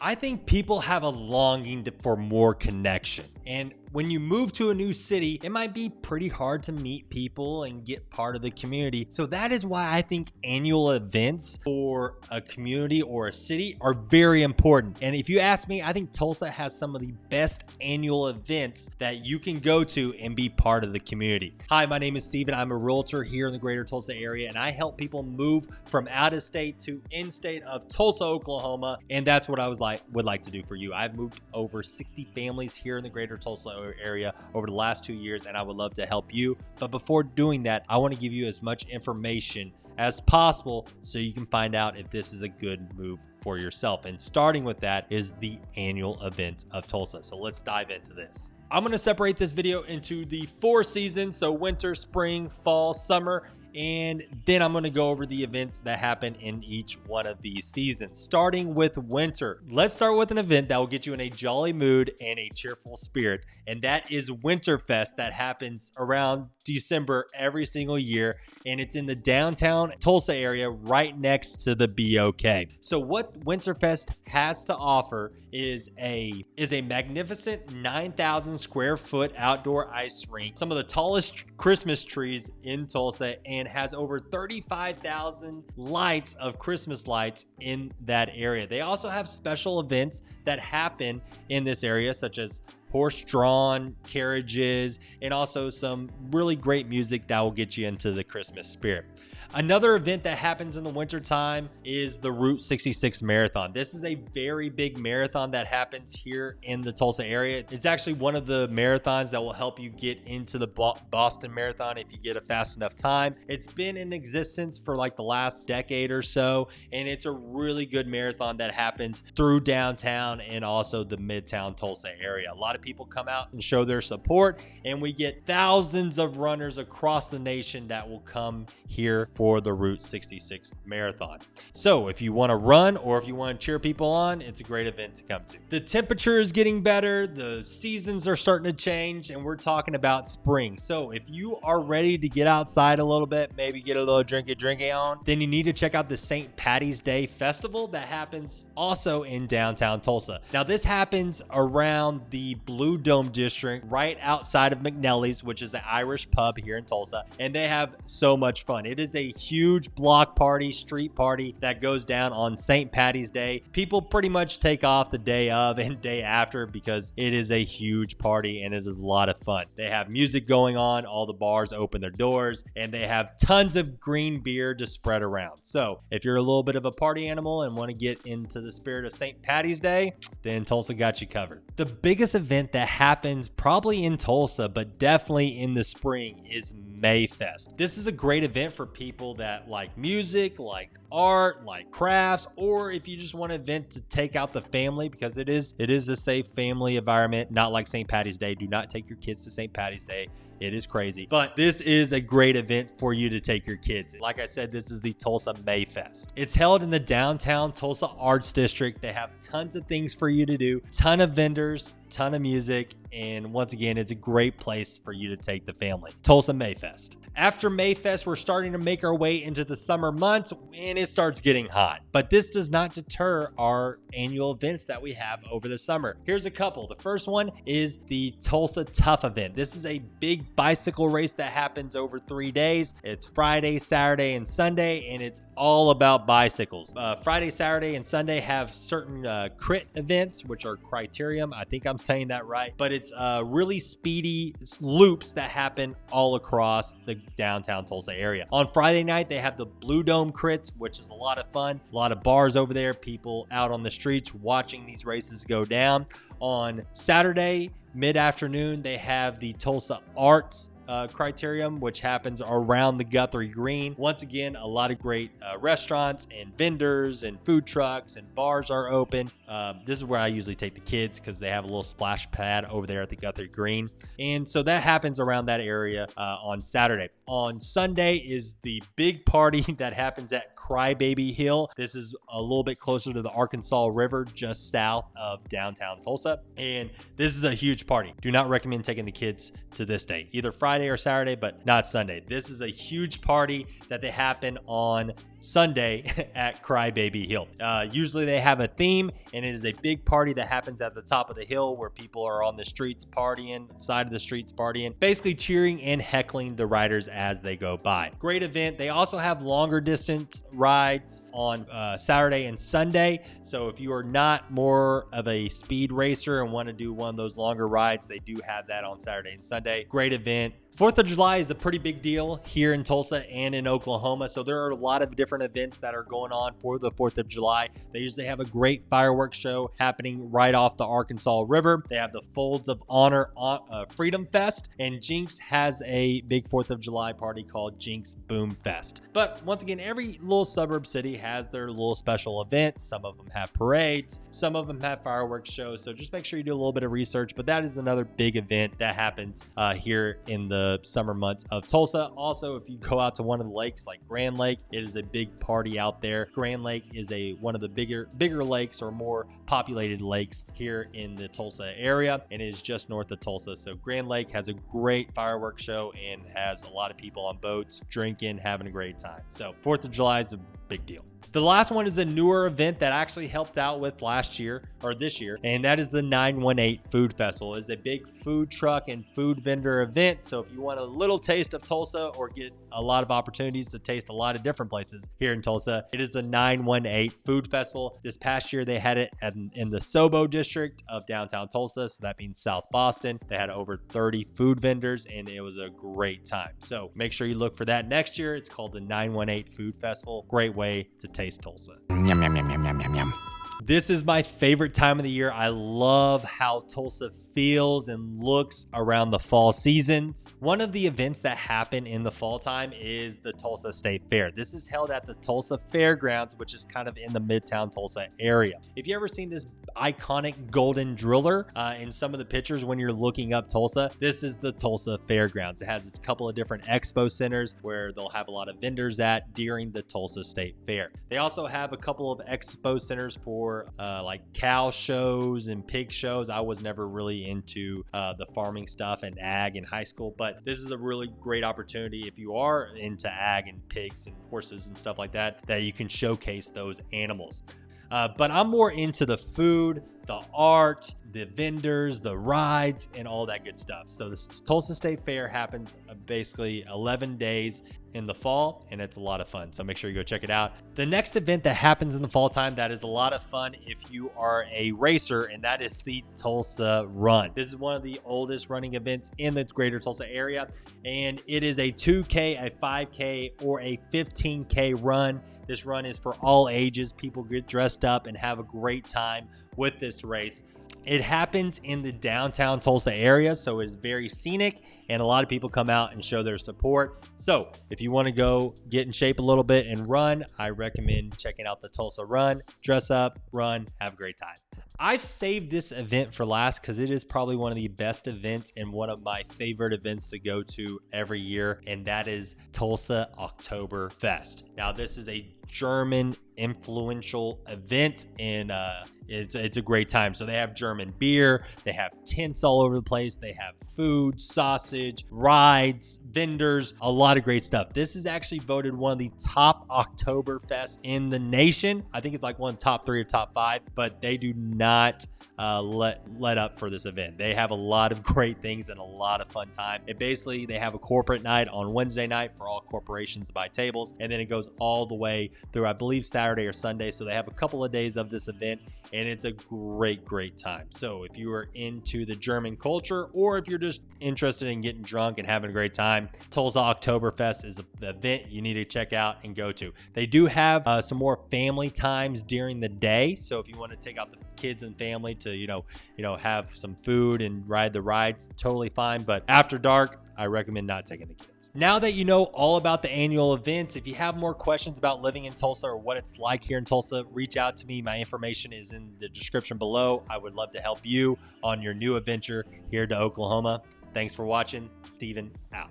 I think people have a longing for more connection. And when you move to a new city, it might be pretty hard to meet people and get part of the community. So that is why I think annual events for a community or a city are very important. And if you ask me, I think Tulsa has some of the best annual events that you can go to and be part of the community. Hi, my name is Steven. I'm a realtor here in the greater Tulsa area, and I help people move from out of state to in-state of Tulsa, Oklahoma. And that's what I would like to do for you. I've moved over 60 families here in the greater Tulsa area over the last 2 years, and I would love to help you. But before doing that, I want to give you as much information as possible so you can find out if this is a good move for yourself. And starting with that is the annual events of Tulsa. So let's dive into this. I'm going to separate this video into the 4 seasons. So winter, spring, fall, summer. And then I'm going to go over the events that happen in each one of these seasons, starting with winter. Let's start with an event that will get you in a jolly mood and a cheerful spirit, and that is Winterfest that happens around December every single year, and it's in the downtown Tulsa area right next to the BOK. So what Winterfest has to offer is a magnificent 9,000 square foot outdoor ice rink, some of the tallest Christmas trees in Tulsa, and has over 35,000 lights of Christmas lights in that area. They also have special events that happen in this area, such as horse-drawn carriages, and also some really great music that will get you into the Christmas spirit. Another event that happens in the wintertime is the Route 66 Marathon. This is a very big marathon that happens here in the Tulsa area. It's actually one of the marathons that will help you get into the Boston Marathon if you get a fast enough time. It's been in existence for like the last decade or so, and it's a really good marathon that happens through downtown and also the Midtown Tulsa area. A lot of people come out and show their support, and we get thousands of runners across the nation that will come here for the Route 66 Marathon. So if you want to run or if you want to cheer people on, it's a great event to come to. The temperature is getting better, the seasons are starting to change, and we're talking about spring. So if you are ready to get outside a little bit, maybe get a little drinky on, then you need to check out the St. Patty's Day Festival that happens also in downtown Tulsa. Now this happens around the Blue Dome District right outside of McNelly's, which is an Irish pub here in Tulsa, and they have so much fun. It is a huge block party, street party that goes down on St. Patty's Day. People pretty much take off the day of and day after because it is a huge party and it is a lot of fun. They have music going on, all the bars open their doors, and they have tons of green beer to spread around. So if you're a little bit of a party animal and want to get into the spirit of St. Patty's Day, then Tulsa got you covered. The biggest event that happens probably in Tulsa, but definitely in the spring, is Mayfest. This is a great event for people that like music, like art, like crafts, or if you just want an event to take out the family, because it is a safe family environment, not like St. Patty's Day. Do not take your kids to St. Patty's Day. It is crazy, but this is a great event for you to take your kids. Like I said, this is the Tulsa Mayfest. It's held in the downtown Tulsa Arts District. They have tons of things for you to do, ton of vendors, ton of music, and once again, it's a great place for you to take the family. Tulsa Mayfest. After Mayfest, we're starting to make our way into the summer months and it starts getting hot. But this does not deter our annual events that we have over the summer. Here's a couple. The first one is the Tulsa Tough event. This is a big bicycle race that happens over 3 days. It's Friday, Saturday, and Sunday, and it's all about bicycles. Friday, Saturday, and Sunday have certain crit events, which are criterium. I think I'm saying that right, but it's really speedy loops that happen all across the downtown Tulsa area. On Friday night, they have the Blue Dome crits, which is a lot of fun. A lot of bars over there, people out on the streets watching these races go down. On Saturday, mid-afternoon, they have the Tulsa Arts criterium, which happens around the Guthrie Green. Once again, a lot of great restaurants and vendors and food trucks and bars are open. This is where I usually take the kids because they have a little splash pad over there at the Guthrie Green. And so that happens around that area on Saturday. On Sunday is the big party that happens at Crybaby Hill. This is a little bit closer to the Arkansas River, just south of downtown Tulsa. And this is a huge party. Do not recommend taking the kids to this day, either Friday or Saturday, but not Sunday. This is a huge party that they happen on Sunday at Crybaby Hill. Usually they have a theme, and it is a big party that happens at the top of the hill where people are on the streets partying, side of the streets partying, basically cheering and heckling the riders as they go by. Great event. They also have longer distance rides on Saturday and Sunday. So if you are not more of a speed racer and want to do one of those longer rides, they do have that on Saturday and Sunday. Great event. 4th of July is a pretty big deal here in Tulsa and in Oklahoma. So there are a lot of different events that are going on for the 4th of July. They usually have a great fireworks show happening right off the Arkansas River. They have the Folds of Honor Freedom Fest, and Jinx has a big 4th of July party called Jinx Boom Fest. But once again, every little suburb city has their little special events. Some of them have parades, some of them have fireworks shows. So just make sure you do a little bit of research. But that is another big event that happens here in the summer months of Tulsa. Also, if you go out to one of the lakes like Grand Lake, it is a big party out there. Grand Lake is one of the bigger lakes or more populated lakes here in the Tulsa area, and it is just north of Tulsa. So Grand Lake has a great fireworks show and has a lot of people on boats drinking, having a great time. So 4th of July is a big deal. The last one is a newer event that I actually helped out with this year, and that is the 918 Food Festival. It's a big food truck and food vendor event. So if you want a little taste of Tulsa or get a lot of opportunities to taste a lot of different places here in Tulsa, it is the 918 Food Festival. This past year, they had it in the Sobo district of downtown Tulsa. So that means South Boston. They had over 30 food vendors, and it was a great time. So make sure you look for that next year. It's called the 918 Food Festival. Great way to taste Tulsa. Yum, yum, yum, yum, yum, yum, yum. This is my favorite time of the year. I love how Tulsa feels and looks around the fall seasons. One of the events that happen in the fall time is the Tulsa State Fair. This is held at the Tulsa Fairgrounds, which is kind of in the Midtown Tulsa area. If you ever seen this iconic golden driller in some of the pictures when you're looking up Tulsa, this is the Tulsa Fairgrounds. It has a couple of different expo centers where they'll have a lot of vendors at during the Tulsa State Fair. They also have a couple of expo centers for like cow shows and pig shows. I was never really into the farming stuff and ag in high school, but this is a really great opportunity if you are into ag and pigs and horses and stuff like that, that you can showcase those animals. But I'm more into the food, the art, the vendors, the rides, and all that good stuff. So this Tulsa State Fair happens basically 11 days in the fall, and it's a lot of fun. So make sure you go check it out. The next event that happens in the fall time that is a lot of fun if you are a racer, and that is the Tulsa Run. This is one of the oldest running events in the greater Tulsa area, and it is a 2K, a 5K, or a 15K run. This run is for all ages. People get dressed up and have a great time with this race. It happens in the downtown Tulsa area, so it's very scenic, and a lot of people come out and show their support. So if you want to go get in shape a little bit and run, I recommend checking out the Tulsa Run. Dress up, run, have a great time. I've saved this event for last because it is probably one of the best events and one of my favorite events to go to every year, and that is Tulsa Oktoberfest. Now, this is a German influential event, and it's a great time. So they have German beer, they have tents all over the place, they have food, sausage, rides, vendors, a lot of great stuff. This is actually voted one of the top Oktoberfest in the nation. I think it's like one of the top 3 or top 5, but they do not let up for this event. They have a lot of great things and a lot of fun time. And basically they have a corporate night on Wednesday night for all corporations to buy tables, and then it goes all the way through, I believe, Saturday or Sunday. So they have a couple of days of this event, and it's a great time. So if you are into the German culture, or if you're just interested in getting drunk and having a great time, Tulsa Oktoberfest is the event you need to check out and go to. They do have some more family times during the day. So if you want to take out the kids and family to, have some food and ride the rides, totally fine. But after dark, I recommend not taking the kids. Now that you know all about the annual events, if you have more questions about living in Tulsa or what it's like here in Tulsa, reach out to me. My information is in the description below. I would love to help you on your new adventure here to Oklahoma. Thanks for watching. Steven out.